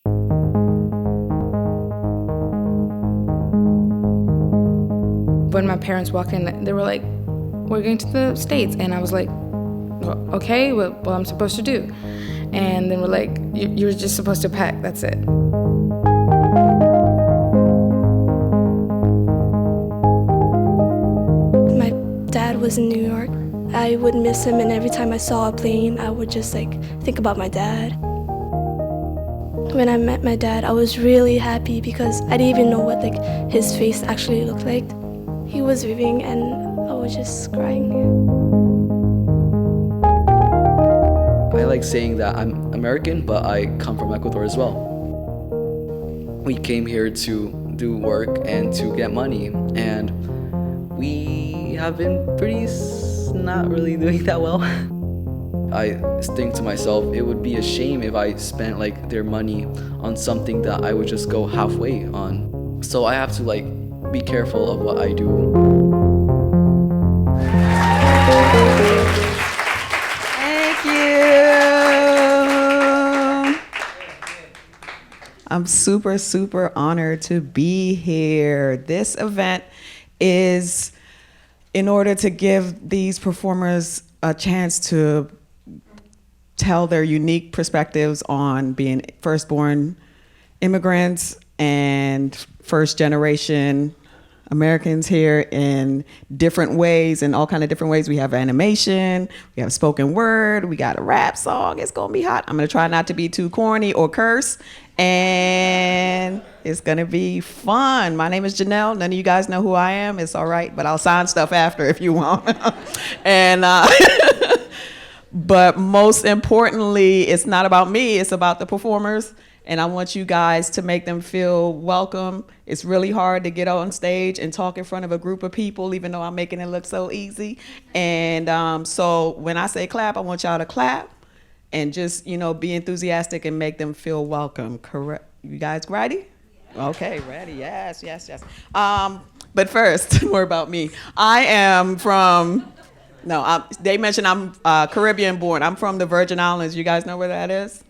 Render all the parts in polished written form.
When my parents walked in, they were like, "We're going to the States." And I was like, well, okay, what I'm supposed to do? And then we're like, you're just supposed to pack, that's it. My dad was in New York. I would miss him, and every time I saw a plane, I would just think about my dad. When I met my dad, I was really happy because I didn't even know what his face actually looked like. He was leaving, and I was just crying. I like saying that I'm American, but I come from Ecuador as well. We came here to do work and to get money, and we have been not really doing that well. I think to myself, it would be a shame if I spent their money on something that I would just go halfway on. So I have to be careful of what I do. Thank you. I'm super, super honored to be here. This event is in order to give these performers a chance to tell their unique perspectives on being firstborn immigrants and first generation Americans here in different ways, in all kind of different ways. We have animation, we have spoken word, we got a rap song. It's gonna be hot. I'm gonna try not to be too corny or curse, and it's gonna be fun. My name is Janelle. None of you guys know who I am. It's all right, but I'll sign stuff after if you want. And but most importantly, it's not about me, it's about the performers. And I want you guys to make them feel welcome. It's really hard to get on stage and talk in front of a group of people, even though I'm making it look so easy. And so when I say clap, I want y'all to clap and just, be enthusiastic and make them feel welcome. Correct? You guys ready? Okay, ready. Yes. But first, more about me. I am from, they mentioned I'm Caribbean born. I'm from the Virgin Islands. You guys know where that is?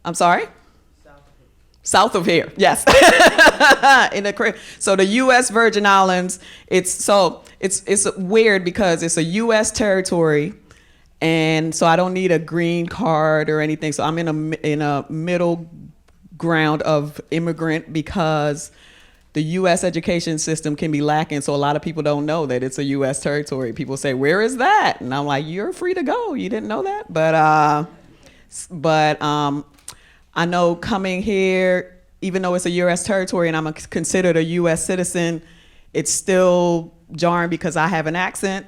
I'm sorry? South of here, yes. In the so the U.S. Virgin Islands, it's weird because it's a U.S. territory, and so I don't need a green card or anything. So I'm in a middle ground of immigrant because the U.S. education system can be lacking, so a lot of people don't know that it's a U.S. territory. People say, "Where is that?" And I'm like, "You're free to go. You didn't know that?" But I know coming here, even though it's a U.S. territory and I'm considered a U.S. citizen, it's still jarring because I have an accent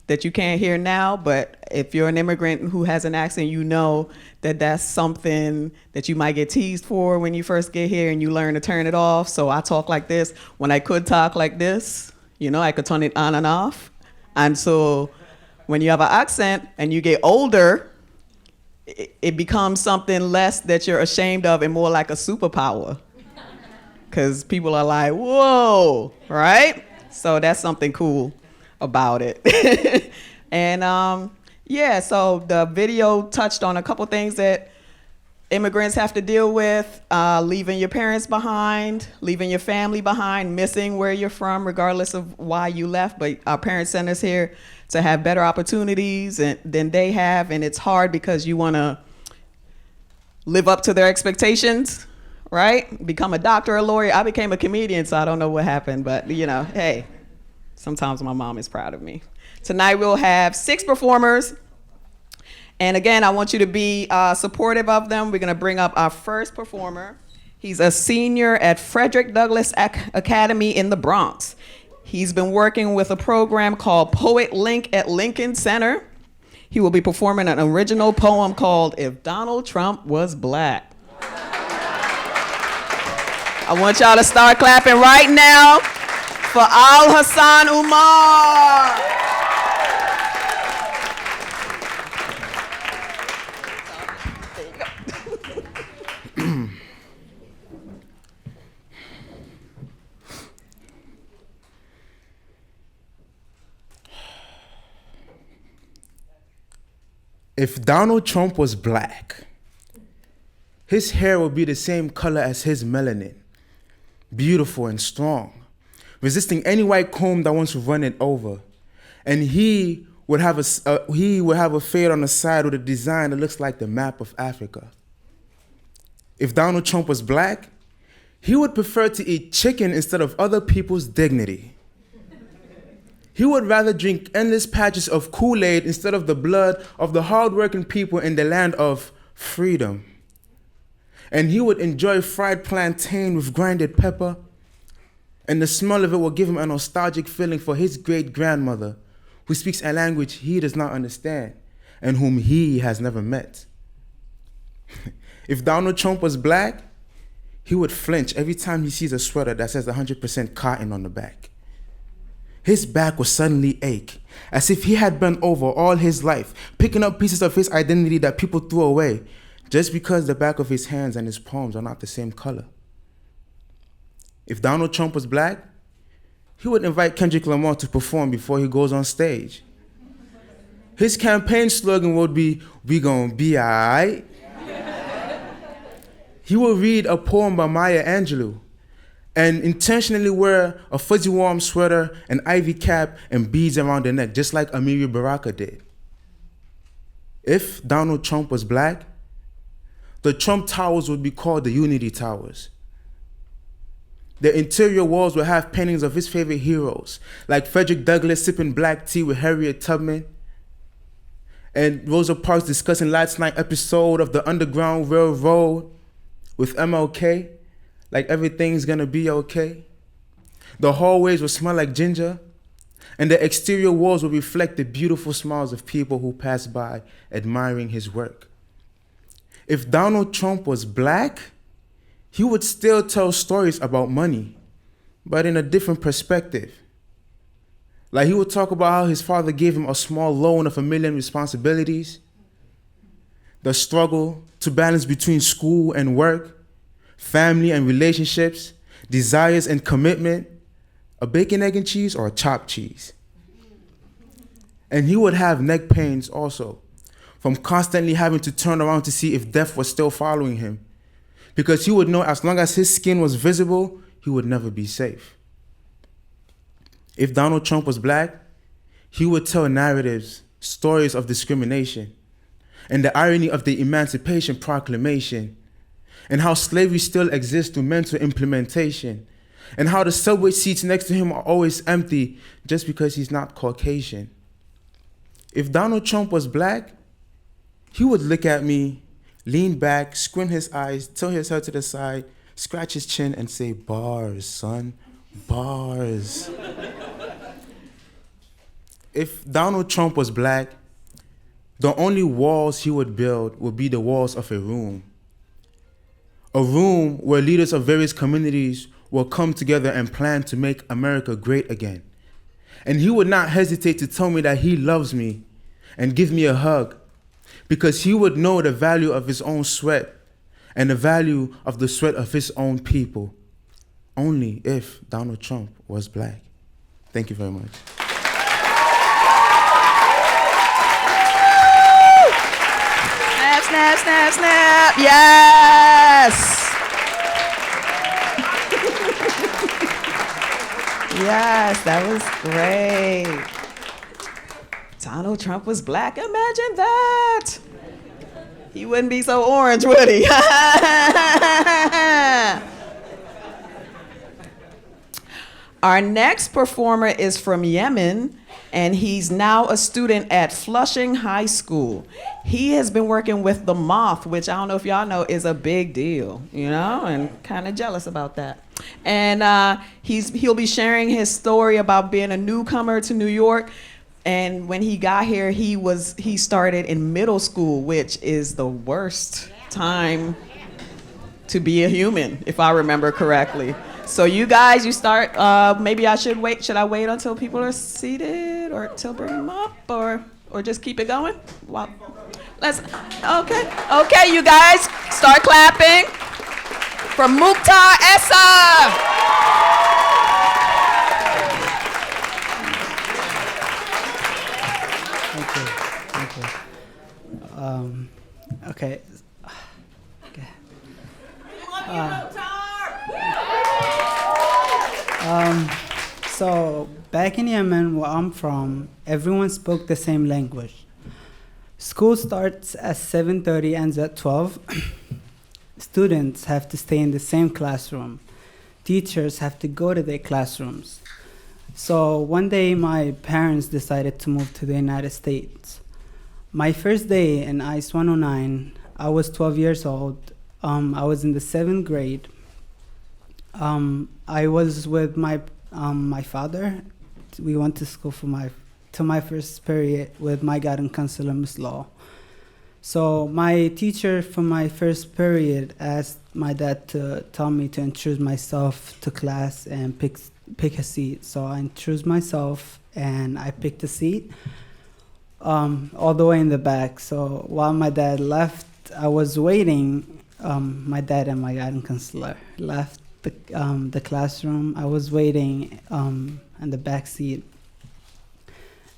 that you can't hear now. But if you're an immigrant who has an accent, you know that that's something that you might get teased for when you first get here, and you learn to turn it off. So I talk like this. When I could talk like this, I could turn it on and off. And so when you have an accent and you get older, it becomes something less that you're ashamed of and more like a superpower. Because people are like, whoa, right? So that's something cool about it. And so the video touched on a couple things that immigrants have to deal with, leaving your parents behind, leaving your family behind, missing where you're from, regardless of why you left. But our parents sent us here to have better opportunities than they have, and it's hard because you want to live up to their expectations, right? Become a doctor, a lawyer. I became a comedian, so I don't know what happened, but hey, sometimes my mom is proud of me. Tonight we'll have 6 performers, and again, I want you to be supportive of them. We're gonna bring up our first performer. He's a senior at Frederick Douglass Academy in the Bronx. He's been working with a program called Poet Link at Lincoln Center. He will be performing an original poem called If Donald Trump Was Black. I want y'all to start clapping right now for Al Hassan Umar. If Donald Trump was black, His hair would be the same color as his melanin, beautiful and strong, resisting any white comb that wants to run it over. And he would have a fade on the side with a design that looks like the map of Africa. If Donald Trump was black, he would prefer to eat chicken instead of other people's dignity. He would rather drink endless patches of Kool-Aid instead of the blood of the hardworking people in the land of freedom. And he would enjoy fried plantain with grinded pepper, and the smell of it will give him a nostalgic feeling for his great-grandmother, who speaks a language he does not understand and whom he has never met. If Donald Trump was black, he would flinch every time he sees a sweater that says 100% cotton on the back. His back would suddenly ache, as if he had been over all his life, picking up pieces of his identity that people threw away, just because the back of his hands and his palms are not the same color. If Donald Trump was black, he would invite Kendrick Lamar to perform before he goes on stage. His campaign slogan would be, "We gon' be alright." He will read a poem by Maya Angelou and intentionally wear a fuzzy warm sweater, an ivy cap, and beads around the neck, just like Amiri Baraka did. If Donald Trump was black, the Trump Towers would be called the Unity Towers. The interior walls would have paintings of his favorite heroes, like Frederick Douglass sipping black tea with Harriet Tubman, and Rosa Parks discussing last night's episode of the Underground Railroad with MLK, like everything's gonna be okay. The hallways would smell like ginger, and the exterior walls would reflect the beautiful smiles of people who pass by admiring his work. If Donald Trump was black, he would still tell stories about money, but in a different perspective. Like he would talk about how his father gave him a small loan of $1 million responsibilities, the struggle to balance between school and work, family and relationships, desires and commitment, a bacon, egg, and cheese, or a chopped cheese. And he would have neck pains also, from constantly having to turn around to see if death was still following him, because he would know as long as his skin was visible, he would never be safe. If Donald Trump was black, he would tell narratives, stories of discrimination, and the irony of the Emancipation Proclamation, and how slavery still exists through mental implementation, and how the subway seats next to him are always empty just because he's not Caucasian. If Donald Trump was black, he would look at me, lean back, squint his eyes, tilt his head to the side, scratch his chin, and say, "Bars, son, bars." If Donald Trump was black, the only walls he would build would be the walls of a room where leaders of various communities will come together and plan to make America great again. And he would not hesitate to tell me that he loves me and give me a hug, because he would know the value of his own sweat and the value of the sweat of his own people, only if Donald Trump was black. Thank you very much. Snap, snap, snap, snap. Yes. Yes, that was great. Donald Trump was black. Imagine that. He wouldn't be so orange, would he? Our next performer is from Yemen, and he's now a student at Flushing High School. He has been working with the Moth, which I don't know if y'all know is a big deal, you know, and kind of jealous about that. And he'll be sharing his story about being a newcomer to New York. And when he got here, he started in middle school, which is the worst time to be a human, if I remember correctly. So you guys, you start, maybe I should wait. Should I wait until people are seated or till bring them up or just keep it going? Well, okay, you guys, start clapping for Mukhtar Essa. Okay. So back in Yemen, where I'm from, everyone spoke the same language. School starts at 7:30, ends at 12. Students have to stay in the same classroom. Teachers have to go to their classrooms. So one day, my parents decided to move to the United States. My first day in ICE 109, I was 12 years old. I was in the 7th grade. I was with my father. We went to school to my first period with my guidance counselor, Miss Law. So my teacher for my first period asked my dad to tell me to introduce myself to class and pick a seat. So I introduced myself and I picked a seat all the way in the back. So while my dad left, I was waiting. My dad and my guidance counselor left the classroom. I was waiting in the back seat,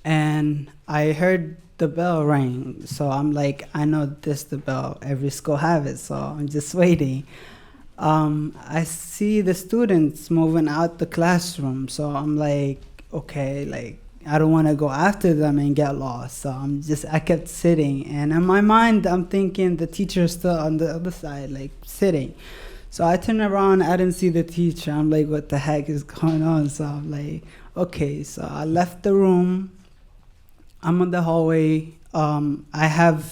and I heard the bell ring. So I'm like, I know this the bell. Every school have it. So I'm just waiting. I see the students moving out the classroom. So I'm like, okay, like I don't want to go after them and get lost. So I kept sitting, and in my mind, I'm thinking the teacher's still on the other side, like sitting. So I turned around, I didn't see the teacher. I'm like, what the heck is going on? So I'm like, okay. So I left the room. I'm on the hallway. I have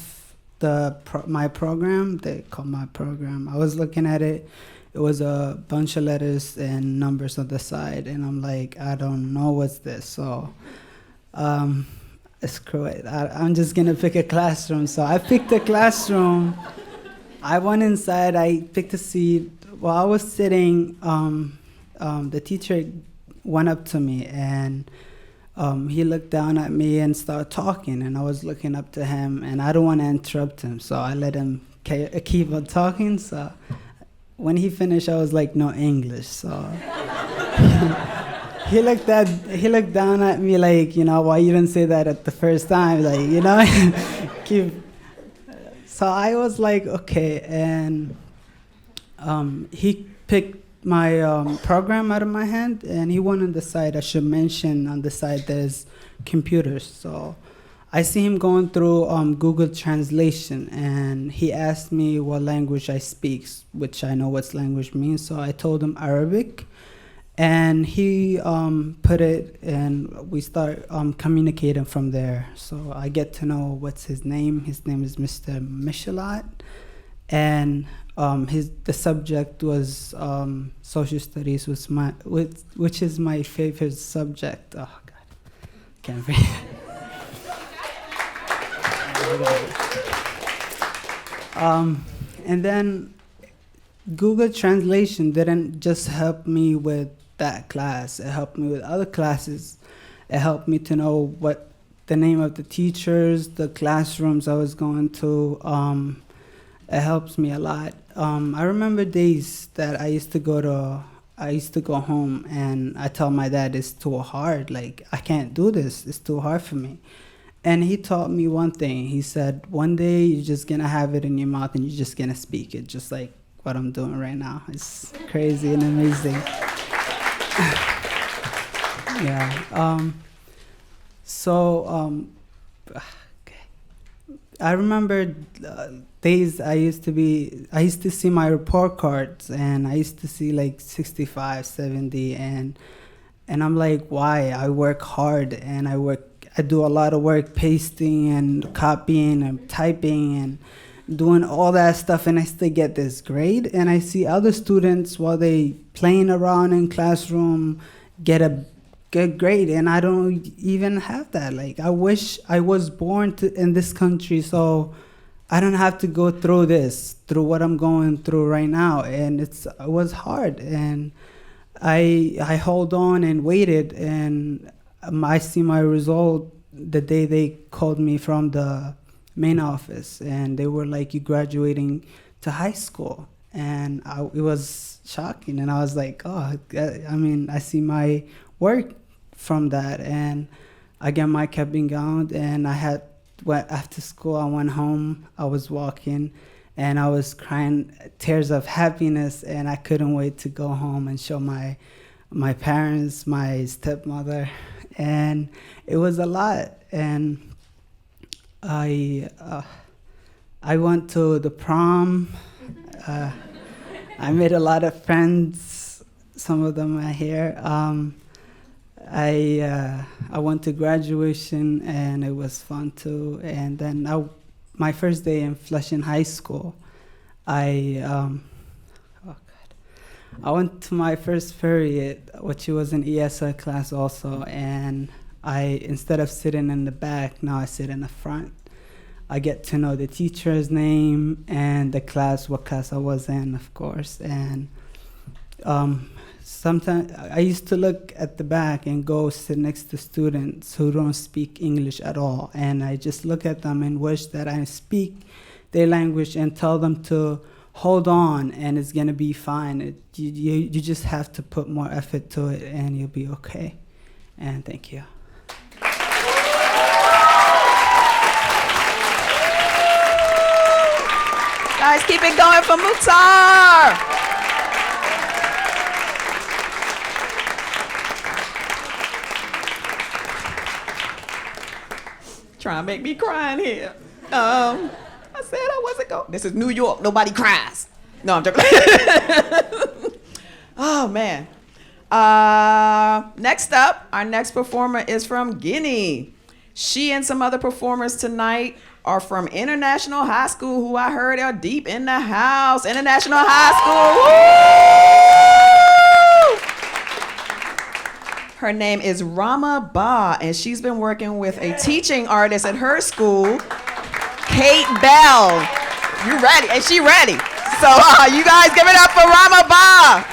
my program. They call my program. I was looking at it. It was a bunch of letters and numbers on the side, and I'm like, I don't know what's this. So screw it. I'm just gonna pick a classroom. So I picked a classroom. I went inside. I picked a seat. While I was sitting, the teacher went up to me and he looked down at me and started talking, and I was looking up to him, and I don't want to interrupt him, so I let him keep on talking. So when he finished, I was like, no English. So he looked down at me like, why you didn't say that at the first time, like, keep. So I was like, okay, and he picked my program out of my hand, and he went on the side. I should mention on the side there's computers. So I see him going through Google Translation, and he asked me what language I speak, which I know what language means. So I told him Arabic, and he put it, and we start communicating from there. So I get to know what's his name. His name is Mr. Michelat, and the subject was social studies, which is my favorite subject. Oh God, can't breathe. And then Google Translation didn't just help me with that class. It helped me with other classes. It helped me to know what the name of the teachers, the classrooms I was going to. It helps me a lot. I remember days that I used to go home and I tell my dad it's too hard. Like, I can't do this. It's too hard for me. And he taught me one thing. He said, one day you're just going to have it in your mouth and you're just going to speak it, just like what I'm doing right now. It's crazy and amazing. Yeah. I remember days I used to see my report cards, and I used to see like 65, 70, and I'm like, why? I work hard, and I do a lot of work pasting and copying and typing and doing all that stuff, and I still get this grade. And I see other students, while they playing around in classroom, get a good grade, and I don't even have that. Like, I wish I was born in this country so I don't have to go through what I'm going through right now. And it was hard, and I hold on and waited, and I see my result the day they called me from the main office, and they were like, you graduating to high school. And it was shocking, and I was like, oh, I see my work from that. And again, I kept being going, and after school I went home. I was walking, and I was crying tears of happiness, and I couldn't wait to go home and show my parents, my stepmother, and it was a lot. And I went to the prom. I made a lot of friends. Some of them are here. I went to graduation, and it was fun too. And then my first day in Flushing High School, I went to my first period, which was an ESL class also, and instead of sitting in the back, now I sit in the front. I get to know the teacher's name and the class, what class I was in, of course. And sometimes I used to look at the back and go sit next to students who don't speak English at all. And I just look at them and wish that I speak their language and tell them to hold on, and it's gonna be fine. You just have to put more effort to it, and you'll be okay. And thank you. Guys, keep it going for Mukhtar. Trying to make me cry in here. I said I wasn't going. This is New York. Nobody cries. No, I'm joking. Oh, man. Next up, our next performer is from Guinea. She and some other performers tonight are from International High School, who I heard are deep in the house. International High School. Woo! Her name is Rama Ba, and she's been working with a teaching artist at her school, Kate Bell. You ready? And she ready. So you guys give it up for Rama Ba.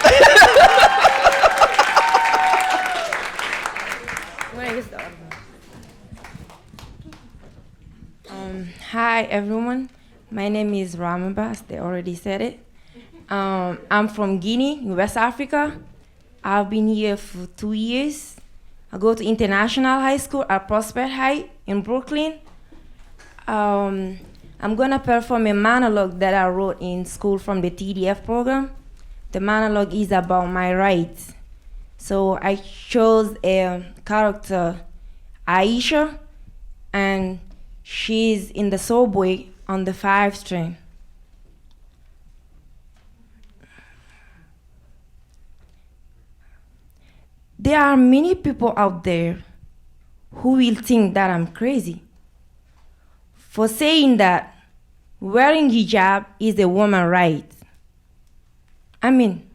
Hi everyone, my name is Ramabas, they already said it. I'm from Guinea, in West Africa. I've been here for 2 years. I go to International High School at Prospect High in Brooklyn. I'm gonna perform a monologue that I wrote in school from the TDF program. The monologue is about my rights. So I chose a character, Aisha, and she's in the subway on the 5 train. There are many people out there who will think that I'm crazy for saying that wearing hijab is a woman's right. I mean,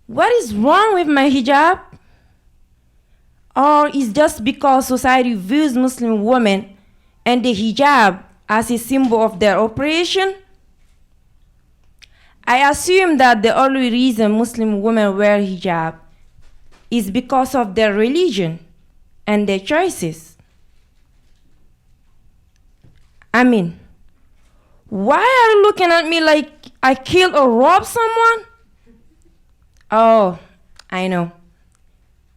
what is wrong with my hijab? Or is just because society views Muslim women and the hijab as a symbol of their oppression? I assume that the only reason Muslim women wear hijab is because of their religion and their choices. I mean, why are you looking at me like I killed or robbed someone? Oh, I know.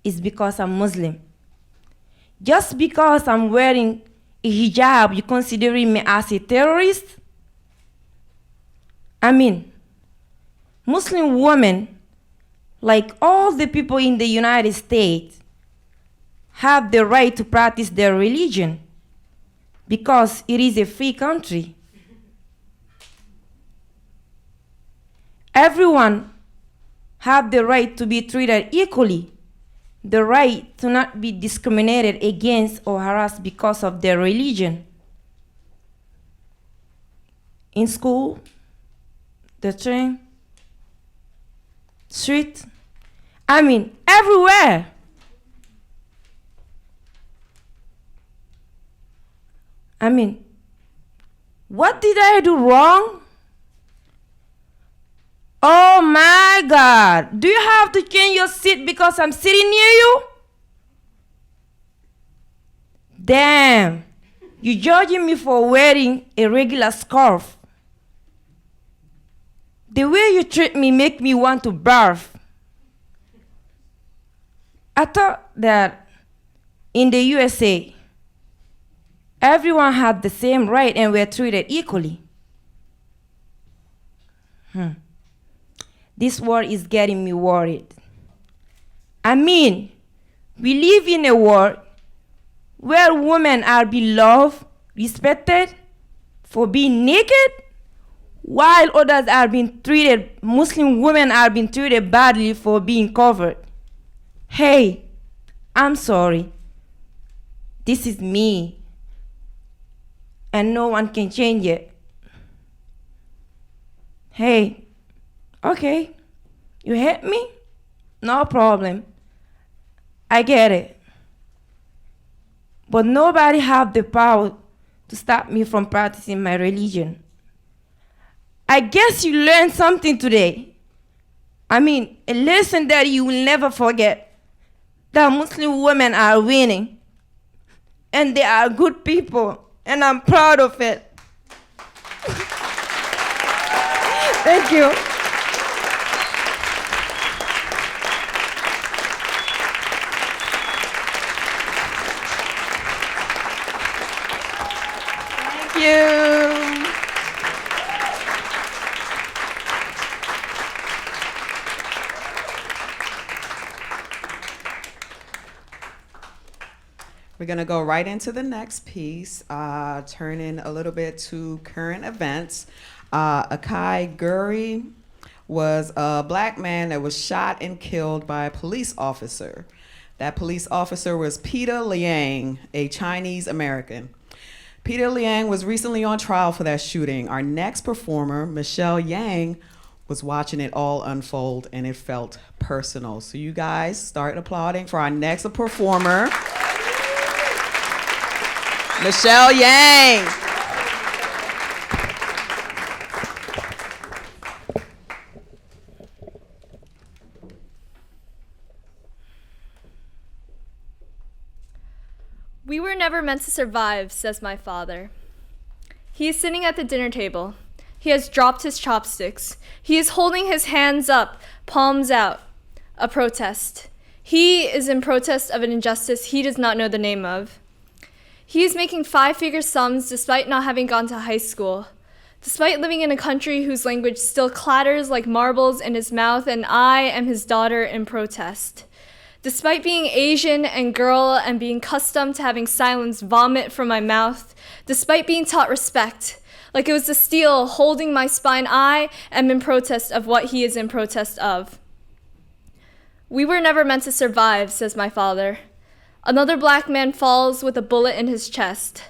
It's because I'm Muslim. Just because I'm wearing a hijab, you considering me as a terrorist? I mean, Muslim women, like all the people in the United States, have the right to practice their religion because it is a free country. Everyone have the right to be treated equally, the right to not be discriminated against or harassed because of their religion. In school, the train, street, I mean, everywhere. I mean, what did I do wrong? Oh my God, do you have to change your seat because I'm sitting near you? Damn, you're judging me for wearing a regular scarf. The way you treat me make me want to barf. I thought that in the USA, everyone had the same right and were treated equally. This war is getting me worried. I mean, we live in a world where women are beloved, respected for being naked, while others are being treated, Muslim women are being treated badly for being covered. Hey, I'm sorry. This is me, and no one can change it. Hey, okay, you hate me? No problem. I get it. But nobody have the power to stop me from practicing my religion. I guess you learned something today. I mean, a lesson that you will never forget. That Muslim women are winning. And they are good people. And I'm proud of it. Thank you. Thank you. We're going to go right into the next piece, turning a little bit to current events. Akai Guri was a black man that was shot and killed by a police officer. That police officer was Peter Liang, a Chinese American. Peter Liang was recently on trial for that shooting. Our next performer, Michelle Yang, was watching it all unfold, and it felt personal. So you guys start applauding for our next performer, Michelle Yang. We were never meant to survive, says my father. He is sitting at the dinner table. He has dropped his chopsticks. He is holding his hands up, palms out. A protest. He is in protest of an injustice he does not know the name of. He is making 5-figure sums despite not having gone to high school, despite living in a country whose language still clatters like marbles in his mouth, and I am his daughter in protest. Despite being Asian and girl and being accustomed to having silence vomit from my mouth, despite being taught respect, like it was the steel holding my spine, I am in protest of what he is in protest of. We were never meant to survive, says my father. Another black man falls with a bullet in his chest.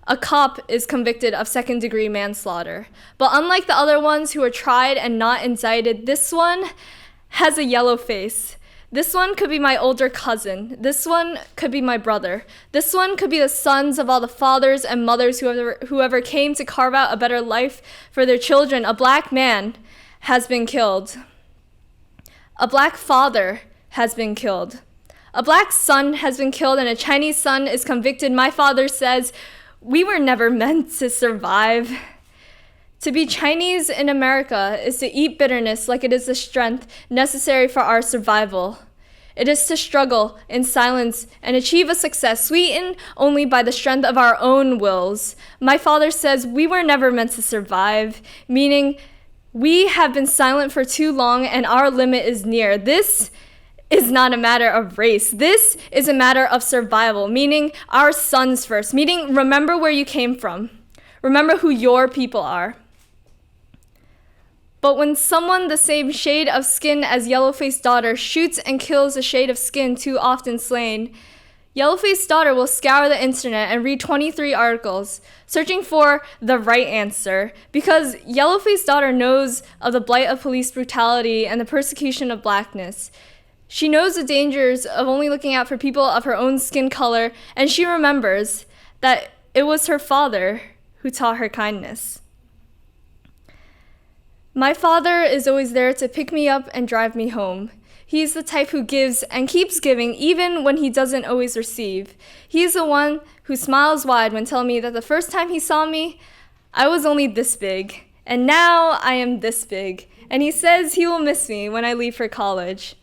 A cop is convicted of second-degree manslaughter. But unlike the other ones who were tried and not indicted, this one has a yellow face. This one could be my older cousin. This one could be my brother. This one could be the sons of all the fathers and mothers whoever came to carve out a better life for their children. A black man has been killed. A black father has been killed. A black son has been killed and a Chinese son is convicted. My father says, we were never meant to survive. To be Chinese in America is to eat bitterness like it is the strength necessary for our survival. It is to struggle in silence and achieve a success sweetened only by the strength of our own wills. My father says we were never meant to survive, meaning we have been silent for too long and our limit is near. This is not a matter of race. This is a matter of survival, meaning our sons first, meaning remember where you came from. Remember who your people are. But when someone the same shade of skin as Yellowface's daughter shoots and kills a shade of skin too often slain, Yellowface's daughter will scour the internet and read 23 articles, searching for the right answer, because Yellowface's daughter knows of the blight of police brutality and the persecution of blackness. She knows the dangers of only looking out for people of her own skin color, and she remembers that it was her father who taught her kindness. My father is always there to pick me up and drive me home. He's the type who gives and keeps giving even when he doesn't always receive. He's the one who smiles wide when telling me that the first time he saw me, I was only this big, and now I am this big. And he says he will miss me when I leave for college.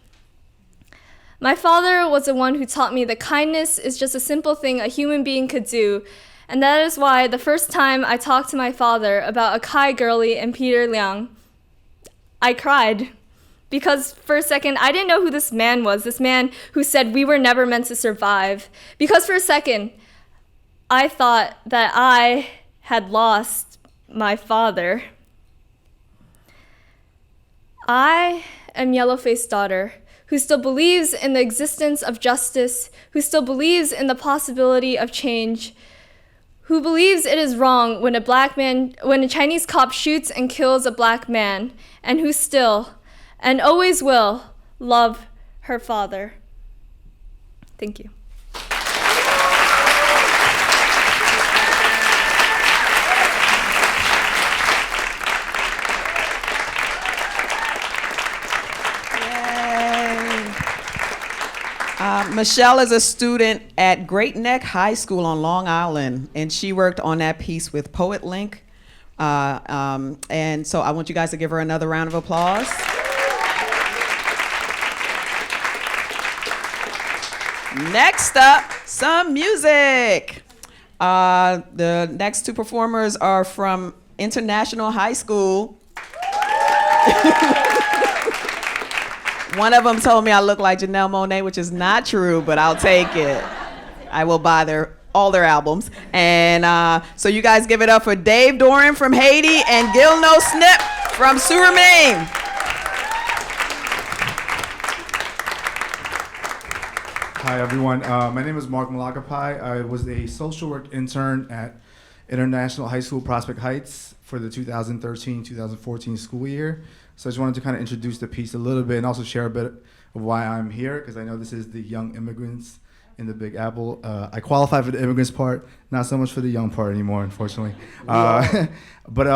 My father was the one who taught me that kindness is just a simple thing a human being could do, and that is why the first time I talked to my father about Akai Gurley and Peter Liang, I cried. Because for a second, I didn't know who this man was, this man who said we were never meant to survive. Because for a second, I thought that I had lost my father. I am Yellowface's daughter, who still believes in the existence of justice, who still believes in the possibility of change, who believes it is wrong when a Chinese cop shoots and kills a black man, and who still and always will love her father. Thank you. Michelle is a student at Great Neck High School on Long Island, and she worked on that piece with Poet Link. And so I want you guys to give her another round of applause. Next up, some music. The next two performers are from International High School. One of them told me I look like Janelle Monáe, which is not true, but I'll take it. I will buy all their albums. And so you guys give it up for Dave Doran from Haiti and Gil No Snip from Suriname. Hi, everyone. My name is Mark Malakapai. I was a social work intern at International High School Prospect Heights for the 2013-2014 school year. So I just wanted to kind of introduce the piece a little bit and also share a bit of why I'm here, because I know this is the young immigrants in the Big Apple. I qualify for the immigrants part, not so much for the young part anymore, unfortunately. But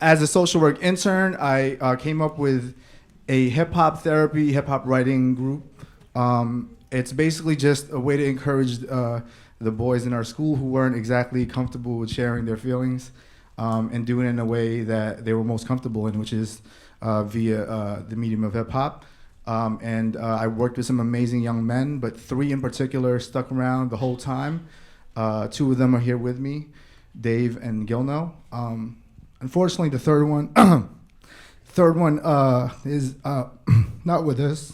as a social work intern, I came up with a hip-hop therapy, hip-hop writing group. It's basically just a way to encourage the boys in our school who weren't exactly comfortable with sharing their feelings and doing it in a way that they were most comfortable in, which is via the medium of hip hop. I worked with some amazing young men, but 3 in particular stuck around the whole time. 2 of them are here with me, Dave and Gilno. Unfortunately, the third one is not with us.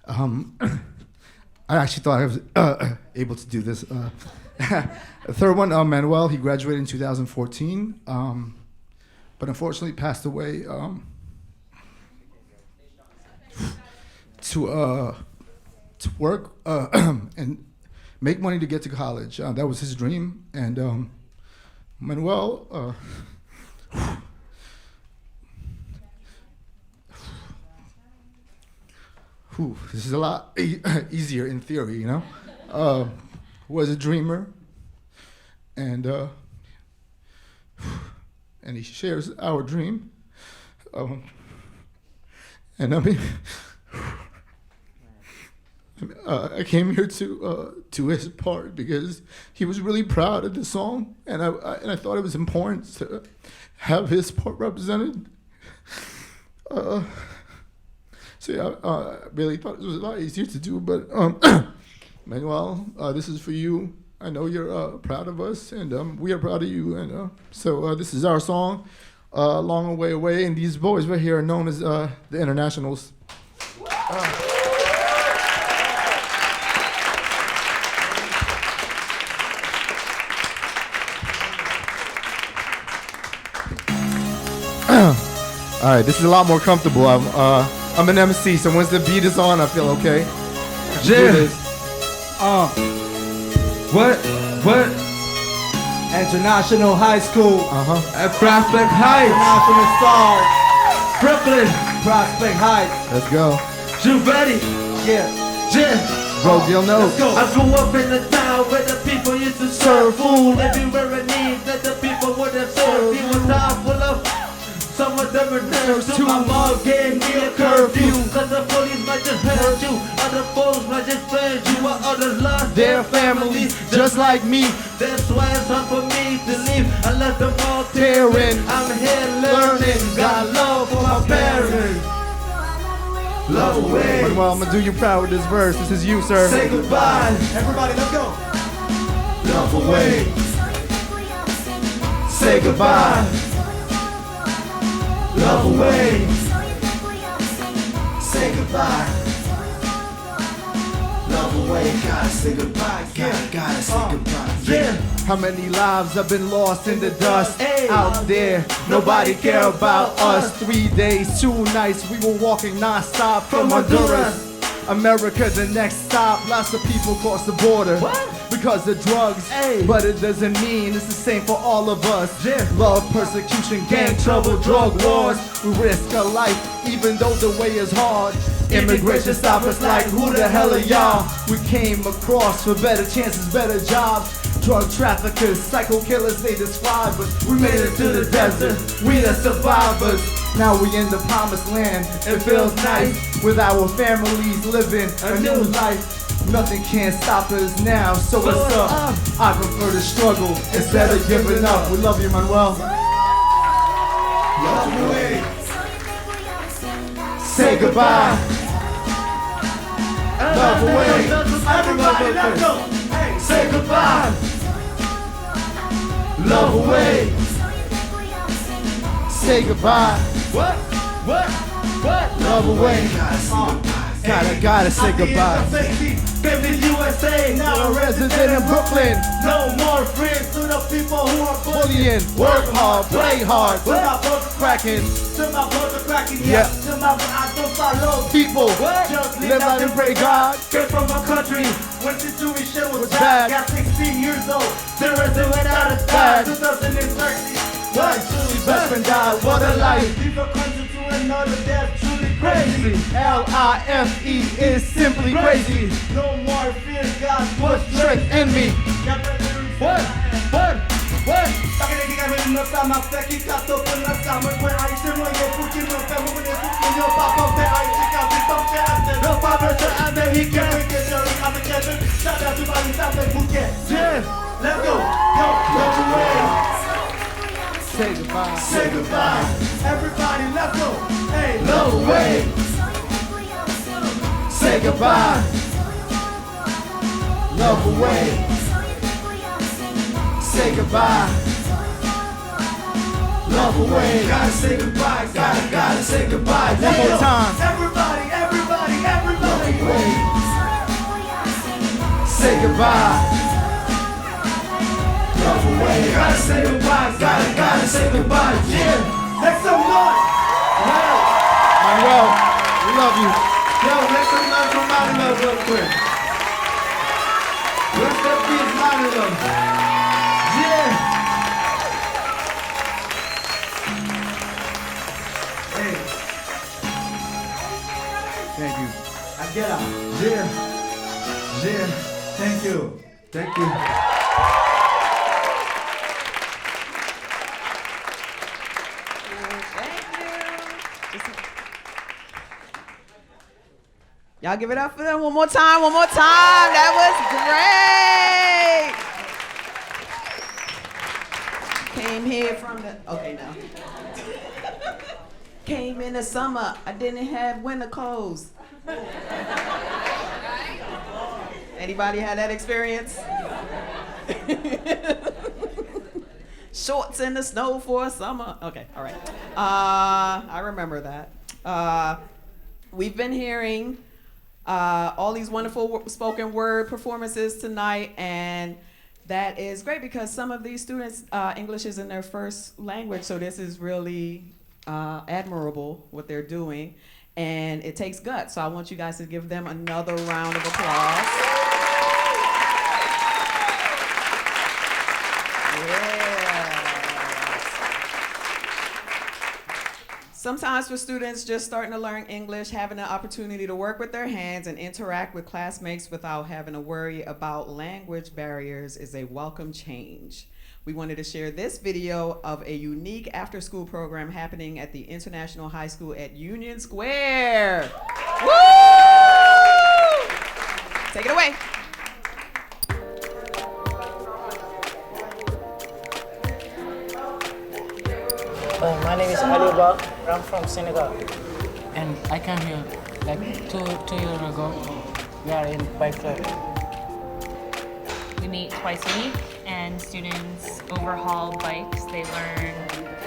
I actually thought I was able to do this. The third one, Manuel, he graduated in 2014, but unfortunately passed away to work and make money to get to college. That was his dream. And Manuel, this is a lot easier in theory, you know? Was a dreamer, and he shares our dream. And I mean, I came here to his part because he was really proud of the song, and I thought it was important to have his part represented. So yeah, I really thought it was a lot easier to do, but Manuel, this is for you. I know you're proud of us, and we are proud of you. And so this is our song, Long Way Away, and these boys right here are known as the Internationals. All right, this is a lot more comfortable. I'm an MC, so once the beat is on, I feel okay. Yeah. What? International High School. At Prospect Heights. International Star. Brooklyn. Prospect Heights. Let's go. You ready? Yeah. Bro, Gil knows. I grew up in the town where the people used to serve food everywhere in need that the people would have served. He was time full of. Some of them are nerves too. My mom gave me a curfew. Cause the police might just hurt you. Other folks might just friend you. While others lost their families just like me. That's why it's hard for me to leave. I left them all tearing. I'm here learning. Got love for my parents. Love away. Well, I'm gonna do you proud with this verse. This is you, sir. Say goodbye. Everybody, let's go. Love away. Say goodbye. love away. Say goodbye. Love away, gotta say goodbye, gotta say goodbye. Yeah. How many lives have been lost in the dust out there? Nobody care about us. 3 days, 2 nights, we were walking non-stop from Honduras. America, the next stop. Lots of people cross the border because of drugs, but it doesn't mean it's the same for all of us. Love, persecution, gang trouble, drug wars. We risk our life even though the way is hard. Immigration stop us like, who the hell are y'all? We came across for better chances, better jobs. Drug traffickers, psycho killers, they describe us. We made it to the desert, we the survivors. Now we in the promised land, it feels nice with our families living a new life. Nothing can stop us now, so what's up? I prefer to struggle instead of giving up. We love you, Manuel. Love away. Say goodbye. Love away. Everybody, let's go. Hey, say goodbye. Love away. Say goodbye. What? Love away. Gotta say goodbye. Came to USA, now A resident in Brooklyn. no more friends to the people who are bullying. Bullying, work hard, play hard, To my brother cracking. To my brother cracking, Yeah. To my I don't follow People Just live out and pray God. Came from a country when situation was Was bad. bad. Got 16 years old, there is a without a Bad. 2030. What? Best friend died, what a life. Leave a country to another, that's truly crazy. L-I-F-E is simply crazy. No more fear, God put Strength in me. What? Dacă ne diga veni no sama feki kato până sama When I say no yo puki no fe mo ne puki yo papa fe I think I think I'm fair No papa to America we get your I'm together Shout out to my family Phuket Yeah Let's go Yo love away Say goodbye. Say goodbye Everybody let's go Hey love away Say goodbye. Love away. Say goodbye. Love away. Gotta say goodbye Gotta say goodbye One more time. Everybody Say goodbye. Love away. Gotta say goodbye. Gotta say goodbye. Yeah. Make some noise. Manuel, we love you. Yo, make some noise for Manuel real quick. Rest in peace, Manuel. Yeah. Hey. Thank you. I get out. Yeah. Yeah. Thank you. Thank you. Y'all give it up for them one more time, one more time. That was great. Came here from the, okay now. Came in the summer, I didn't have winter clothes. Anybody had that experience? Shorts in the snow for a summer. Okay, all right. I remember that. We've been hearing all these wonderful spoken word performances tonight, and that is great because some of these students, English isn't their first language, so this is really admirable what they're doing, and it takes guts. So I want you guys to give them another round of applause. Sometimes for students just starting to learn English, having the opportunity to work with their hands and interact with classmates without having to worry about language barriers is a welcome change. We wanted to share this video of a unique after-school program happening at the International High School at Union Square. Woo! Take it away. My name is Aliba. I'm from Senegal. And I came here like two years ago. We are in bike club. We meet twice a week and students overhaul bikes. They learn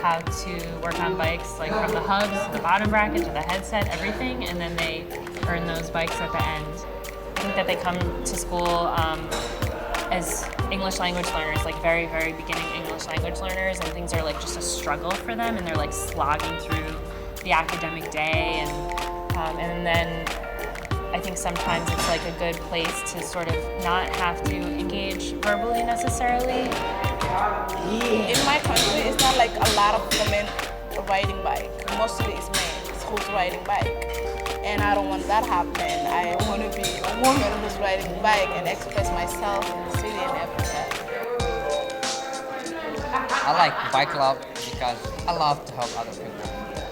how to work on bikes, like from the hubs, the bottom bracket to the headset, everything, and then they earn those bikes at the end. I think that they come to school as English language learners, like very, very beginning English language learners, and things are like just a struggle for them, and they're like slogging through the academic day, and then I think sometimes it's like a good place to sort of not have to engage verbally necessarily. In my country, it's not like a lot of women riding bike. Mostly it's men who's riding bike. And I don't want that to happen. I want to be a woman who's riding bike and express myself in the city and everywhere. I like bike club because I love to help other people.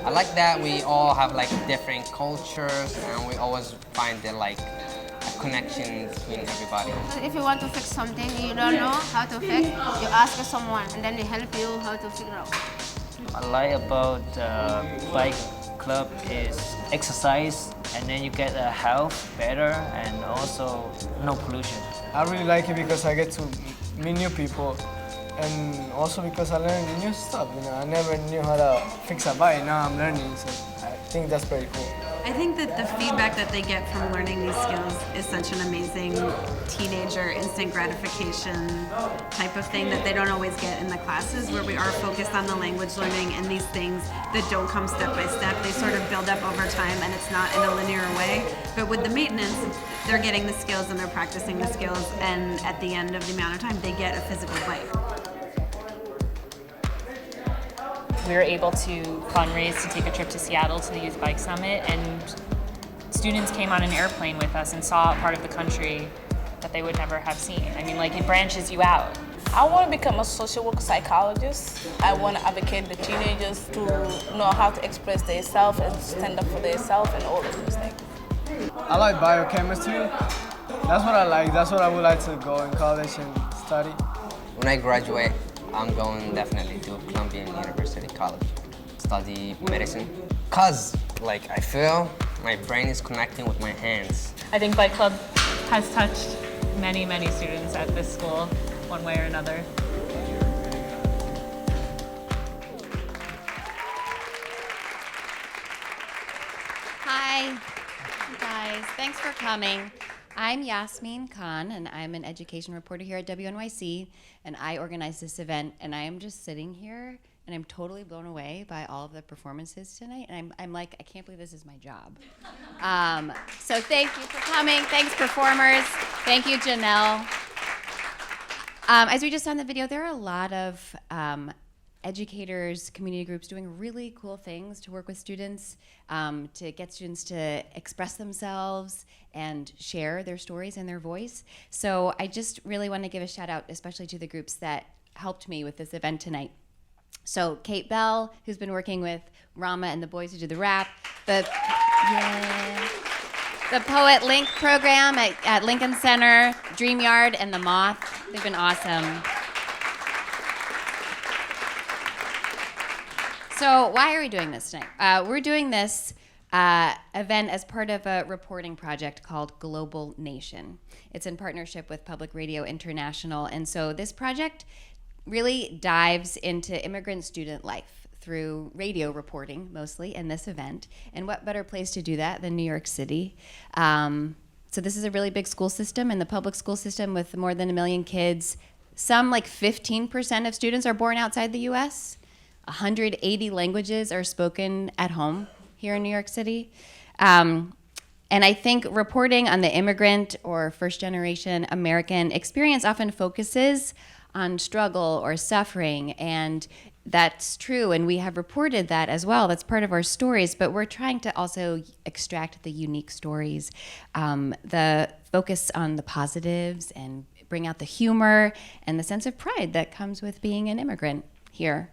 I like that we all have like different cultures and we always find the like a connection between everybody. If you want to fix something you don't know how to fix, you ask someone and then they help you how to figure out. What I like about bike club is exercise, and then you get health better and also no pollution. I really like it because I get to meet new people, and also because I learn new stuff. You know, I never knew how to fix a bike. Now I'm learning, so I think that's pretty cool. I think that the feedback that they get from learning these skills is such an amazing teenager instant gratification type of thing that they don't always get in the classes, where we are focused on the language learning and these things that don't come step by step. They sort of build up over time and it's not in a linear way. But with the maintenance, they're getting the skills and they're practicing the skills, and at the end of the amount of time, they get a physical bike. We were able to fundraise to take a trip to Seattle to the Youth Bike Summit, and students came on an airplane with us and saw a part of the country that they would never have seen. I mean, like, it branches you out. I want to become a social work psychologist. I want to advocate the teenagers to know how to express themselves and stand up for themselves and all of those things. I like biochemistry. That's what I like. That's what I would like to go in college and study. When I graduate, I'm going definitely to Columbia University College, study medicine. Cause like I feel my brain is connecting with my hands. I think Bike Club has touched many, many students at this school, one way or another. Hi, guys. Thanks for coming. I'm Yasmin Khan, and I'm an education reporter here at WNYC, and I organize this event, and I am just sitting here, and I'm totally blown away by all of the performances tonight, and I'm like, I can't believe this is my job. So thank you for coming. Thanks, performers. Thank you, Janelle. As we just saw in the video, there are a lot of educators, community groups doing really cool things to work with students, to get students to express themselves and share their stories and their voice. So I just really want to give a shout out, especially to the groups that helped me with this event tonight. So Kate Bell, who's been working with Rama and the boys who do the rap, the Poet Link program at Lincoln Center, Dream Yard, and the Moth. They've been awesome. So why are we doing this tonight? We're doing this event as part of a reporting project called Global Nation. It's in partnership with Public Radio International. And so this project really dives into immigrant student life through radio reporting, mostly, in this event. And what better place to do that than New York City? So this is a really big school system, and the public school system with more than 1 million kids. Some, like 15% of students, are born outside the US. 180 languages are spoken at home here in New York City. And I think reporting on the immigrant or first-generation American experience often focuses on struggle or suffering, and that's true, and we have reported that as well. That's part of our stories, but we're trying to also extract the unique stories, the focus on the positives, and bring out the humor and the sense of pride that comes with being an immigrant here.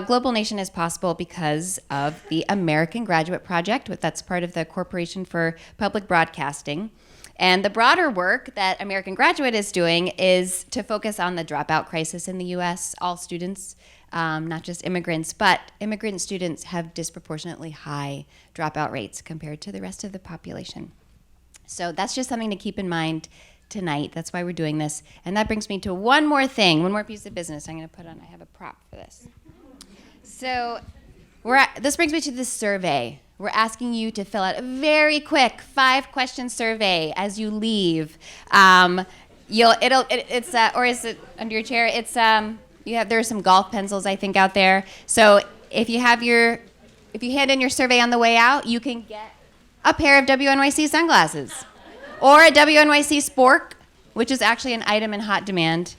Global Nation is possible because of the American Graduate Project, that's part of the Corporation for Public Broadcasting. And the broader work that American Graduate is doing is to focus on the dropout crisis in the US. All students, not just immigrants, but immigrant students have disproportionately high dropout rates compared to the rest of the population. So that's just something to keep in mind tonight. That's why we're doing this. And that brings me to one more thing, one more piece of business I'm going to put on. I have a prop for this. So this brings me to the survey. We're asking you to fill out a very quick 5-question survey as you leave. Or is it under your chair? It's there's some golf pencils I think out there. So if you hand in your survey on the way out, you can get a pair of WNYC sunglasses or a WNYC spork, which is actually an item in hot demand.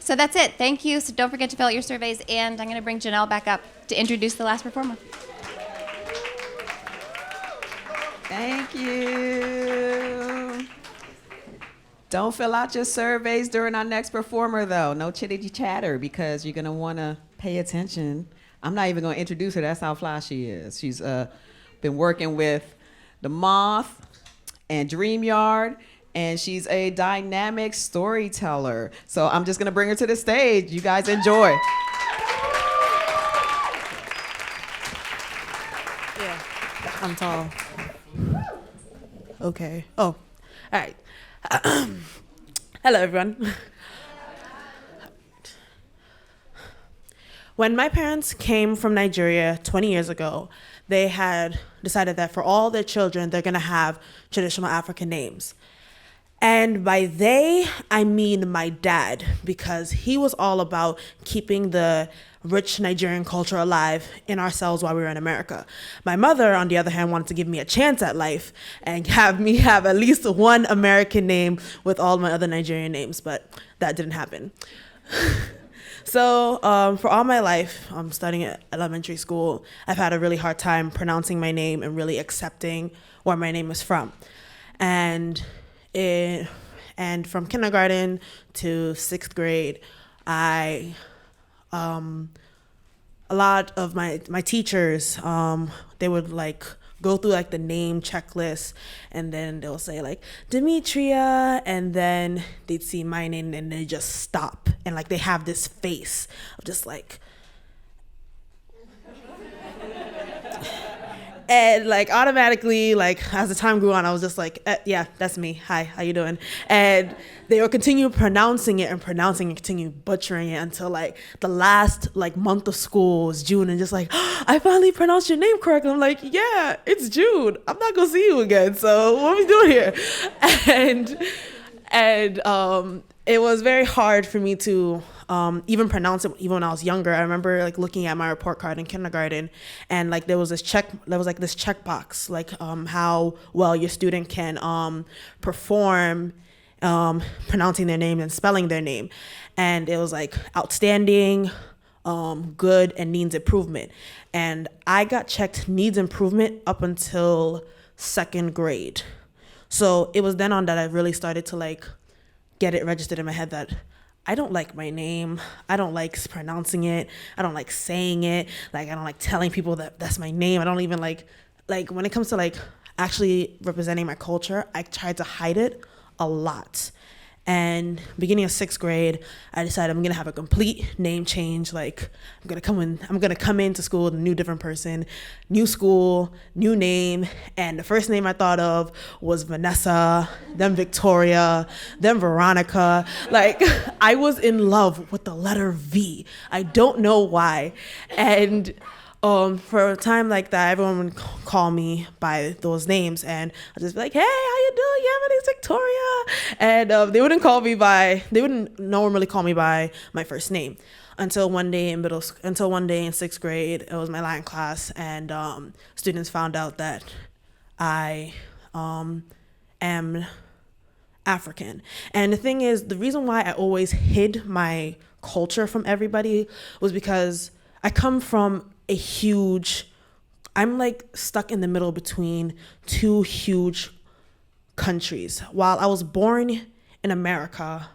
So that's it. Thank you. So don't forget to fill out your surveys, and I'm going to bring Janelle back up to introduce the last performer. Thank you. Don't fill out your surveys during our next performer, though. No chitty chatter, because you're going to want to pay attention. I'm not even going to introduce her. That's how fly she is. She's been working with The Moth and DreamYard, and she's a dynamic storyteller. So I'm just going to bring her to the stage. You guys enjoy. Yeah, I'm tall. Okay. Oh, all right. Hello, everyone. When my parents came from Nigeria 20 years ago, they had decided that for all their children, they're gonna have traditional African names. And by they, I mean my dad, because he was all about keeping the rich Nigerian culture alive in ourselves while we were in America. My mother, on the other hand, wanted to give me a chance at life and have me have at least one American name with all my other Nigerian names, but that didn't happen. So for all my life, studying at elementary school, I've had a really hard time pronouncing my name and really accepting where my name is from. And from kindergarten to 6th grade, a lot of my teachers, they would go through the name checklist, and then they'll say Demetria, and then they'd see my name and they just stop, and they have this face of just and automatically, as the time grew on, I was just yeah, that's me. Hi, how you doing? And they would continue pronouncing it and continue butchering it until the last month of school was June, and just I finally pronounced your name correctly. I'm yeah, it's June. I'm not gonna see you again. So what are we doing here? And it was very hard for me to even pronounce it even when I was younger. I remember looking at my report card in kindergarten, and there was this checkbox how well your student can perform pronouncing their name and spelling their name, and it was outstanding, good, and needs improvement. And I got checked needs improvement up until 2nd grade. So it was then on that I really started to get it registered in my head that I don't like my name. I don't like pronouncing it. I don't like saying it. I don't like telling people that that's my name. I don't even like when it comes to actually representing my culture, I tried to hide it a lot. And beginning of 6th grade, I decided I'm gonna have a complete name change. I'm gonna come into school with a new different person, new school, new name. And the first name I thought of was Vanessa, then Victoria, then Veronica. I was in love with the letter V. I don't know why. And for a time like that, everyone would call me by those names, and I'd just be hey, how you doing? Yeah, my name's Victoria. And they wouldn't normally call me by my first name until one day in 6th grade, it was my Latin class, and students found out that I am African. And the thing is, the reason why I always hid my culture from everybody was because I come from I'm stuck in the middle between two huge countries. While I was born in America,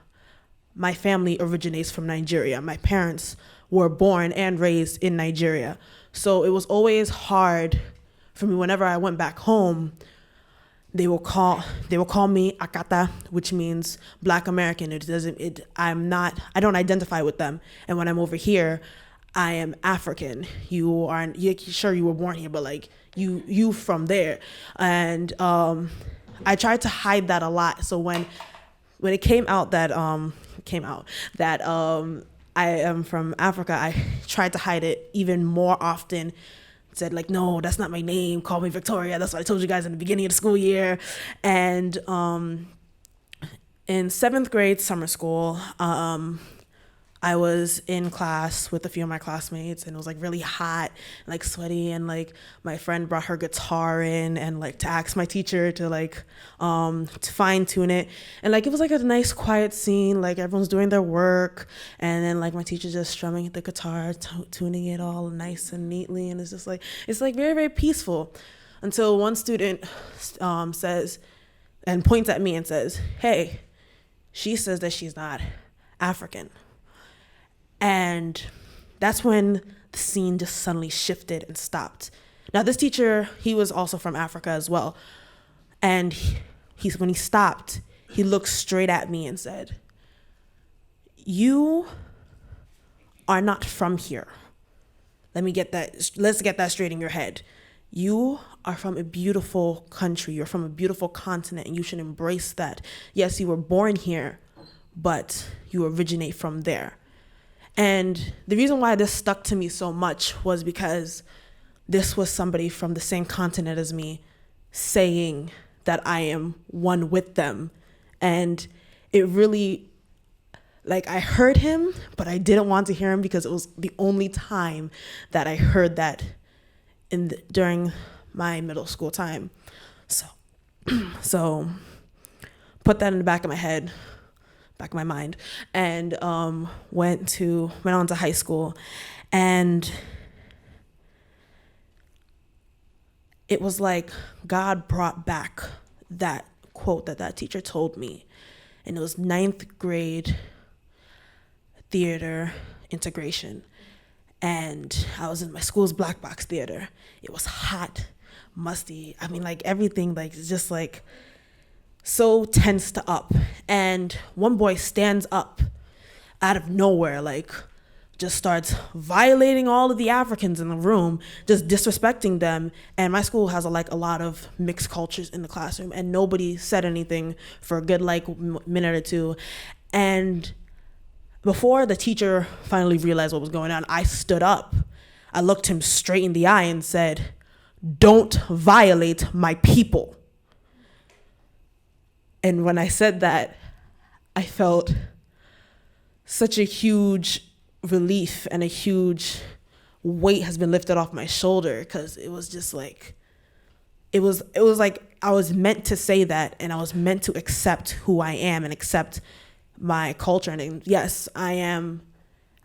my family originates from Nigeria. My parents were born and raised in Nigeria. So it was always hard for me whenever I went back home. They will call me Akata, which means Black American. I don't identify with them. And when I'm over here, I am African. You're sure you were born here, but you from there. And I tried to hide that a lot. So when it came out that I am from Africa, I tried to hide it even more often. Said like, no, that's not my name. Call me Victoria. That's what I told you guys in the beginning of the school year. And in 7th grade summer school, I was in class with a few of my classmates, and it was like really hot, like sweaty, and like my friend brought her guitar in and like to ask my teacher to like to fine tune it, and like it was like a nice quiet scene, like everyone's doing their work, and then like my teacher just strumming the guitar, tuning it all nice and neatly, and it's like very, very peaceful, until one student says and points at me and says, "Hey, she says that she's not African." And that's when the scene just suddenly shifted and stopped. Now, this teacher, he was also from Africa as well. And when he stopped, he looked straight at me and said, "You are not from here. Let's get that straight in your head. You are from a beautiful country. You're from a beautiful continent, and you should embrace that. Yes, you were born here, but you originate from there." And the reason why this stuck to me so much was because this was somebody from the same continent as me saying that I am one with them. And it really, like, I heard him, but I didn't want to hear him because it was the only time that I heard that during my middle school time. So put that in the back of my head, back of my mind, and went on to high school, and it was like God brought back that quote that teacher told me, and it was 9th grade theater integration, and I was in my school's black box theater. It was hot, musty. I mean, like everything, like just like so tensed up, and one boy stands up out of nowhere, like just starts violating all of the Africans in the room, just disrespecting them. And my school has a lot of mixed cultures in the classroom, and nobody said anything for a good minute or two. And before the teacher finally realized what was going on, I stood up. I looked him straight in the eye and said, "Don't violate my people." And when I said that, I felt such a huge relief, and a huge weight has been lifted off my shoulder, because it was just like, it was like I was meant to say that, and I was meant to accept who I am and accept my culture. And yes, I am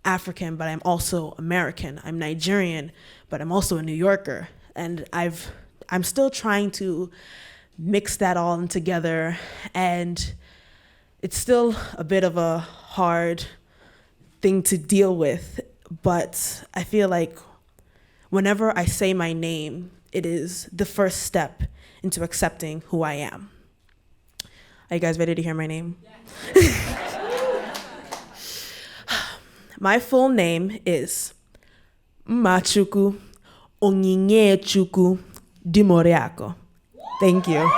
African, but I'm also American. I'm Nigerian, but I'm also a New Yorker. And I'm still trying to mix that all in together, and it's still a bit of a hard thing to deal with, but I feel like whenever I say my name, it is the first step into accepting who I am. Are you guys ready to hear my name? Yeah. My full name is Machuku Onyinyechuku Dimoriako. Thank you.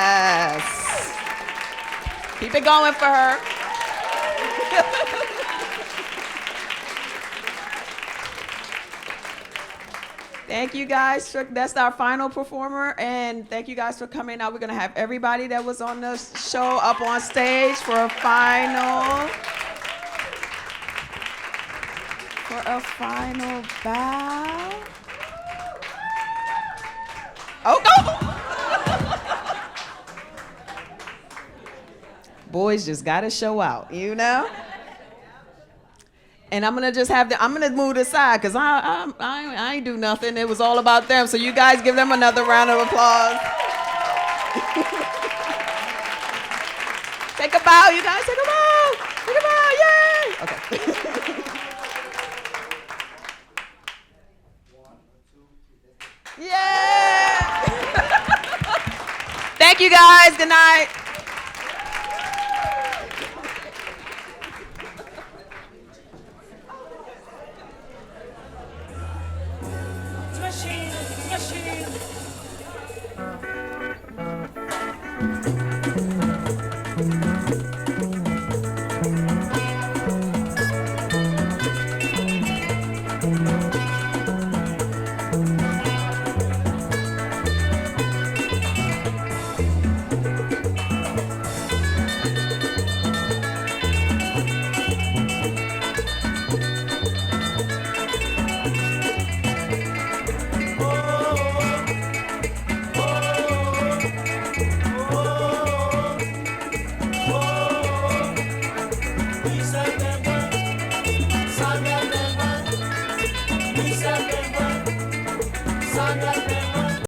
Yes. Keep it going for her. Thank you guys. That's our final performer, and thank you guys for coming out. We're gonna have everybody that was on the show up on stage for a final bow. Oh, no! Boys just gotta show out, you know? And I'm gonna just I'm gonna move aside, because I ain't do nothing. It was all about them. So you guys give them another round of applause. Take a bow, you guys, take a bow. Take a bow, yay! Okay. Yeah! Thank you guys, good night. Machine. Immigrants.